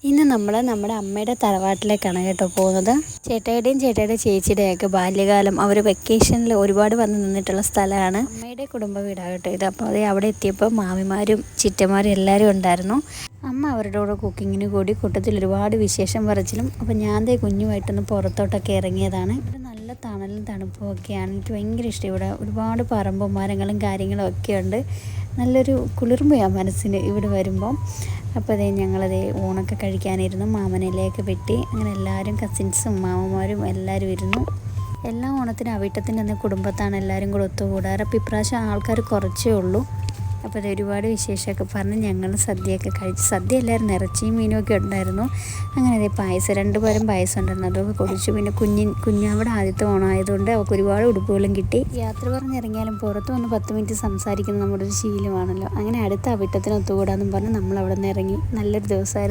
ഇന്ന് നമ്മൾ നമ്മുടെ അമ്മയുടെ തറവാട്ടിലേക്കാണ് കേട്ടോ പോകുന്നത്. ചേട്ടായിയുടെയും ചേച്ചിയുടെയൊക്കെ ബാല്യകാലം അവർ വെക്കേഷനിൽ ഒരുപാട് വന്ന് നിന്നിട്ടുള്ള സ്ഥലമാണ്. അമ്മയുടെ കുടുംബ വീടാണ് കേട്ടോ ഇത്. അപ്പോൾ അതേ അവിടെ എത്തിയപ്പോൾ മാമിമാരും ചിറ്റമാരും എല്ലാവരും ഉണ്ടായിരുന്നു. അമ്മ അവരുടെ കൂടെ കുക്കിങ്ങിന് കൂടി കൂട്ടത്തിൽ ഒരുപാട് വിശേഷം പറച്ചിലും. അപ്പോൾ ഞാൻ ദേ കുഞ്ഞുമായിട്ടൊന്ന് പുറത്തോട്ടൊക്കെ ഇറങ്ങിയതാണ്. ഇവിടെ നല്ല തണലും തണുപ്പും ഒക്കെയാണ്. എനിക്ക് ഭയങ്കര ഇഷ്ടം. ഇവിടെ ഒരുപാട് പറമ്പും മരങ്ങളും കാര്യങ്ങളും ഒക്കെ ഉണ്ട്. നല്ലൊരു കുളിർമയാണ് മനസ്സിന് ഇവിടെ വരുമ്പം. അപ്പോൾ അതേ ഞങ്ങളതേ ഊണൊക്കെ കഴിക്കാനിരുന്നു. മാമനിലയൊക്കെ വെട്ടി അങ്ങനെ എല്ലാവരും കസിൻസും മാമന്മാരും എല്ലാവരും ഇരുന്നു. എല്ലാ ഓണത്തിനും അവിട്ടത്തിൻ്റെ അന്ന് കുടുംബത്താണ് എല്ലാവരും കൂടെ ഒത്തുകൂടാറ്. അപ്പോൾ ഇപ്രാവശ്യം ആൾക്കാർ കുറച്ചേ ഉള്ളൂ. അപ്പോൾ അത് ഒരുപാട് വിശേഷമൊക്കെ പറഞ്ഞ് ഞങ്ങൾ സദ്യയൊക്കെ കഴിച്ച്, സദ്യ എല്ലാവരും ഇറച്ചിയും മീനും ഒക്കെ ഉണ്ടായിരുന്നു. അങ്ങനെ അതേ പായസം 2 പേരും പായസം ഉണ്ടായിരുന്നു, അതൊക്കെ കുടിച്ചു. പിന്നെ കുഞ്ഞാവിടെ ആദ്യത്തെ ഓണമായതുകൊണ്ട് അവൾക്ക് ഒരുപാട് ഉടുപ്പുകളും കിട്ടി. യാത്ര പറഞ്ഞിറങ്ങിയാലും പുറത്ത് വന്ന് 10 മിനിറ്റ് സംസാരിക്കുന്നത് നമ്മുടെ ഒരു ശീലമാണല്ലോ. അങ്ങനെ അടുത്ത അവിട്ടത്തിന് ഒത്തുകൂടാന്നും പറഞ്ഞ് നമ്മൾ അവിടെ നിന്ന് ഇറങ്ങി. നല്ലൊരു ദിവസമായിരുന്നു.